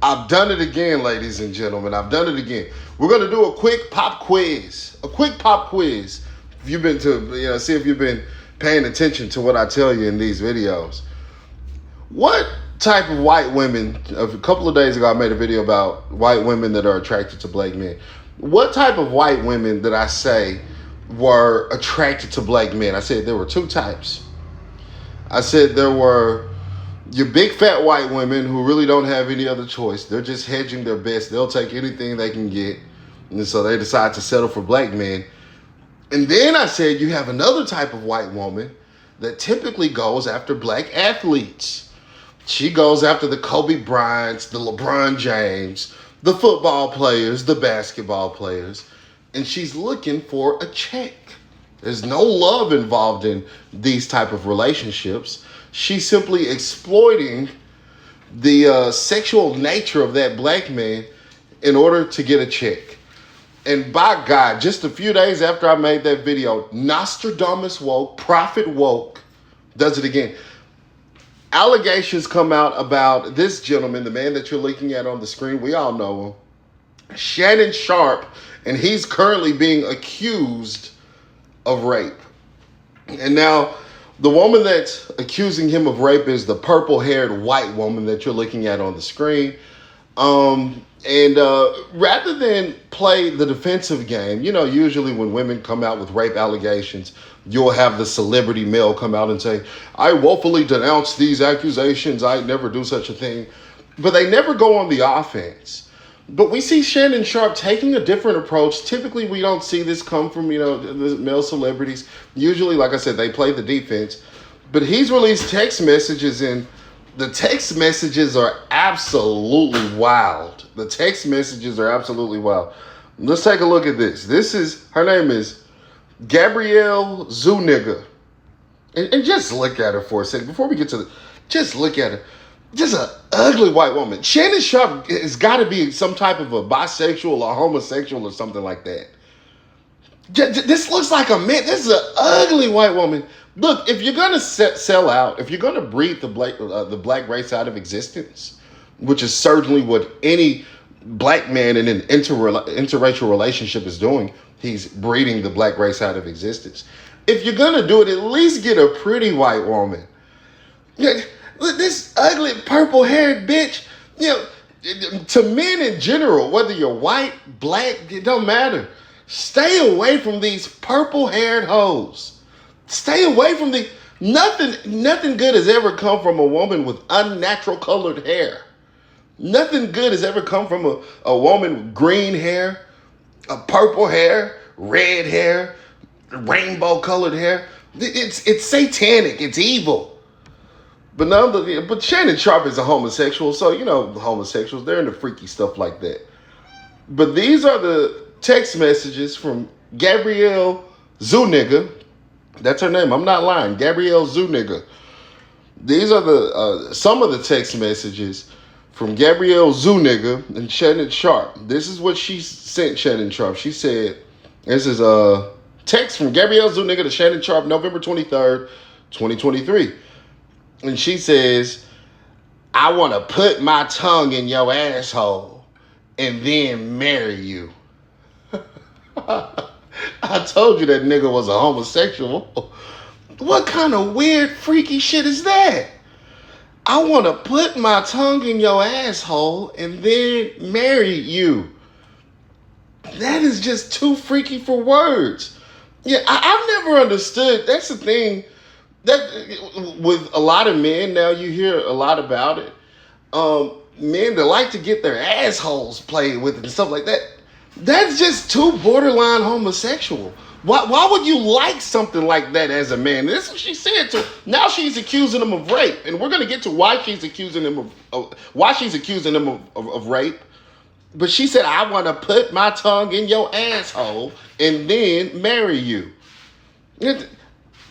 I've done it again, ladies and gentlemen. I've done it again. We're gonna do a quick pop quiz. A quick pop quiz. If you've been see if you've been paying attention to what I tell you in these videos. What type of white women? A couple of days ago, I made a video about white women that are attracted to black men. What type of white women did I say were attracted to black men? I said there were two types. I said there were your big fat white women who really don't have any other choice. They're just hedging their bets. They'll take anything they can get. And so they decide to settle for black men. And then I said you have another type of white woman that typically goes after black athletes. She goes after the Kobe Bryants, the LeBron James, the football players, the basketball players. And she's looking for a check. There's no love involved in these type of relationships. She's simply exploiting the sexual nature of that black man in order to get a check. And by God, just a few days after I made that video, Nostradamus woke, Prophet woke, does it again. Allegations come out about this gentleman, the man that you're looking at on the screen. We all know him. Shannon Sharpe, and he's currently being accused of rape. And now, the woman that's accusing him of rape is the purple-haired white woman that you're looking at on the screen. Rather than play the defensive game, usually when women come out with rape allegations, you'll have the celebrity male come out and say, I woefully denounce these accusations. I never do such a thing. But they never go on the offense. But we see Shannon Sharpe taking a different approach. Typically, we don't see this come from, the male celebrities. Usually, like I said, they play the defense. But he's released text messages, and the text messages are absolutely wild. The text messages are absolutely wild. Let's take a look at this. Her name is Gabrielle Zuniga. And just look at her for a second. Before we get to just look at her. Just an ugly white woman. Shannon Sharpe has got to be some type of a bisexual or homosexual or something like that. This looks like a man. This is an ugly white woman. Look, if you're gonna sell out, if you're gonna breed the black race out of existence, which is certainly what any black man in an interracial relationship is doing, he's breeding the black race out of existence. If you're gonna do it, at least get a pretty white woman. This ugly purple-haired bitch, to men in general, whether you're white, black, it don't matter. Stay away from these purple-haired hoes. Stay away from the nothing good has ever come from a woman with unnatural colored hair. Nothing good has ever come from a woman with green hair, a purple hair, red hair, rainbow colored hair. It's satanic. It's evil. But Shannon Sharpe is a homosexual, so homosexuals, they're into freaky stuff like that. But these are the text messages from Gabrielle Zuniga. That's her name. I'm not lying. Gabrielle Zuniga. These are the some of the text messages from Gabrielle Zuniga and Shannon Sharpe. This is what she sent Shannon Sharpe. She said, this is a text from Gabrielle Zuniga to Shannon Sharpe, November 23rd, 2023. And she says, I want to put my tongue in your asshole and then marry you. I told you that nigga was a homosexual. What kind of weird, freaky shit is that? I want to put my tongue in your asshole and then marry you. That is just too freaky for words. Yeah, I've never understood. That's the thing. That with a lot of men now, you hear a lot about it. Men that like to get their assholes played with and stuff like that. That's just too borderline homosexual. Why would you like something like that as a man? This is what she said to him. Now she's accusing him of rape, and we're gonna get to why she's accusing him of rape. But she said, "I want to put my tongue in your asshole and then marry you."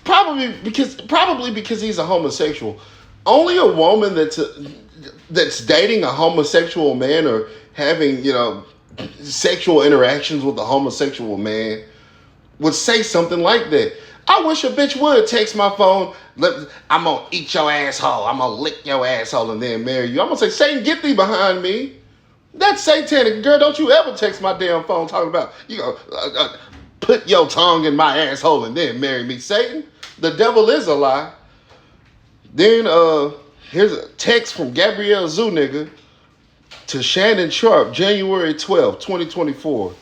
Probably because he's a homosexual. Only a woman that's dating a homosexual man or having, sexual interactions with a homosexual man would say something like that. I wish a bitch would text my phone. I'm gonna eat your asshole. I'm gonna lick your asshole and then marry you. I'm gonna say, Satan, get thee behind me. That's satanic. Girl, don't you ever text my damn phone talking about, put your tongue in my asshole and then marry me. Satan, the devil is a lie. Then here's a text from Gabrielle Zuniga to Shannon Sharpe, January 12th, 2024.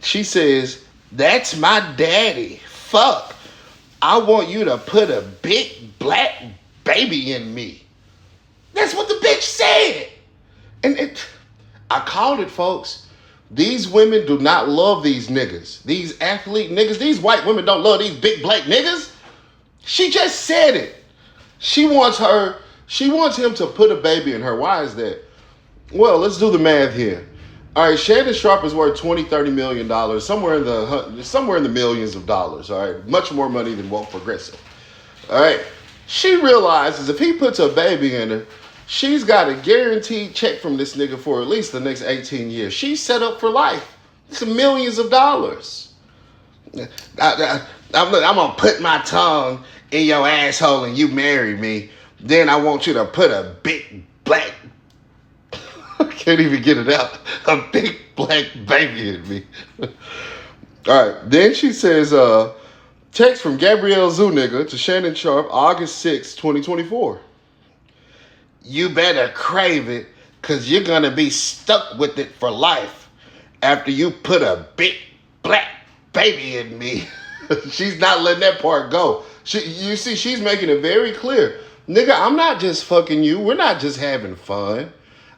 She says, that's my daddy. Fuck. I want you to put a big black baby in me. That's what the bitch said. And I called it, folks. These women do not love these niggas. These athlete niggas. These white women don't love these big black niggas. She just said it. She wants him to put a baby in her. Why is that? Well, let's do the math here. All right, Shannon Sharpe is worth $20-30 million, somewhere in the millions of dollars. All right, much more money than woke progressive. All right, she realizes if he puts a baby in her, she's got a guaranteed check from this nigga for at least the next 18 years. She's set up for life. It's millions of dollars. I'm gonna put my tongue in your asshole and you marry me. Then I want you to put a big black, I can't even get it out, a big black baby in me. All right, then she says, text from Gabrielle Zuniga to Shannon Sharpe, August 6, 2024. You better crave it, because you're going to be stuck with it for life after you put a big black baby in me. She's not letting that part go. You see, she's making it very clear. Nigga, I'm not just fucking you. We're not just having fun.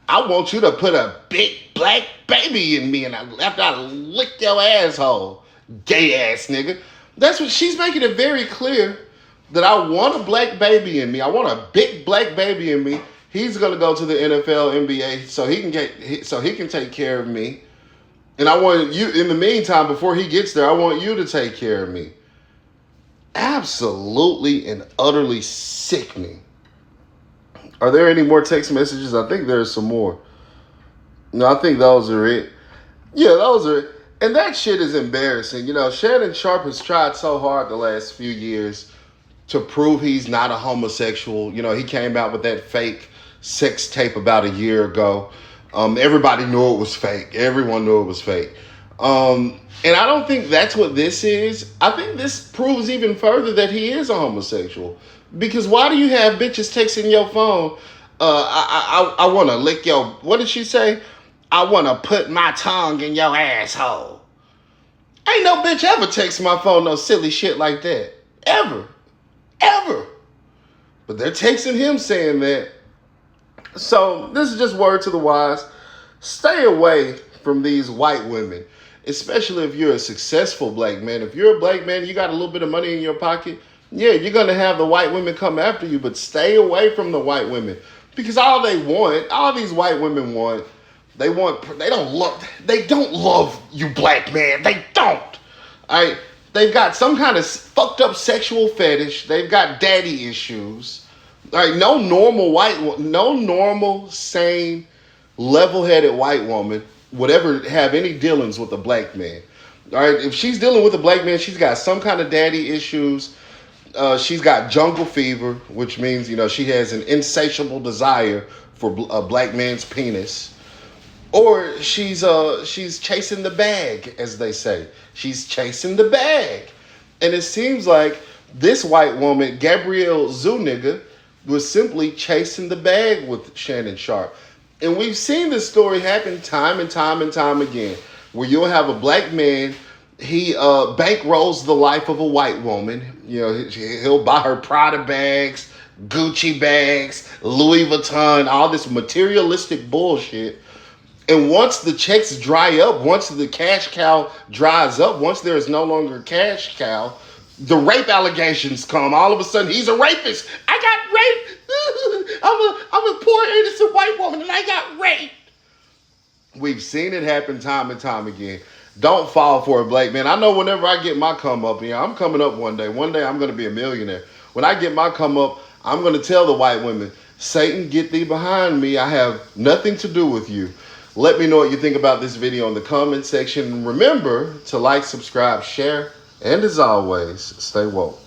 I want you to put a big black baby in me and after I lick your asshole, gay ass nigga. That's what she's making it very clear, that I want a black baby in me. I want a big black baby in me. He's gonna go to the NFL, NBA, so he can take care of me. And I want you, in the meantime, before he gets there, I want you to take care of me. Absolutely and utterly sickening. Are there any more text messages? I think there's some more. No, I think those are it. Yeah, those are it. And that shit is embarrassing. Shannon Sharpe has tried so hard the last few years to prove he's not a homosexual. He came out with that fake sex tape about a year ago. Everybody knew it was fake. Everyone knew it was fake. And I don't think that's what this is. I think this proves even further that he is a homosexual. Because why do you have bitches texting your phone? I want to lick your... What did she say? I want to put my tongue in your asshole. Ain't no bitch ever text my phone no silly shit like that. Ever. Ever. But they're texting him saying that. So this is just word to the wise. Stay away from these white women. Especially if you're a successful black man. If you're a black man, you got a little bit of money in your pocket. Yeah, you're going to have the white women come after you, but stay away from the white women. Because all these white women want, they don't love you black man. They don't. All right? They've got some kind of fucked up sexual fetish. They've got daddy issues. All right? No normal, sane, level-headed white woman would ever have any dealings with a black man. All right? If she's dealing with a black man, she's got some kind of daddy issues. She's got jungle fever, which means, she has an insatiable desire for a black man's penis. Or she's chasing the bag, as they say. She's chasing the bag. And it seems like this white woman, Gabrielle Zuniga, was simply chasing the bag with Shannon Sharpe. And we've seen this story happen time and time and time again, where you'll have a black man, he bankrolls the life of a white woman. He'll buy her Prada bags, Gucci bags, Louis Vuitton, all this materialistic bullshit. And once the checks dry up, once the cash cow dries up, once there is no longer a cash cow, the rape allegations come. All of a sudden, he's a rapist. I got raped. I'm a poor innocent white woman and I got raped. We've seen it happen time and time again. Don't fall for a black man. I know whenever I get my come up, I'm coming up one day. One day I'm going to be a millionaire. When I get my come up, I'm going to tell the white women, Satan, get thee behind me. I have nothing to do with you. Let me know what you think about this video in the comment section. And remember to like, subscribe, share, And as always, stay woke.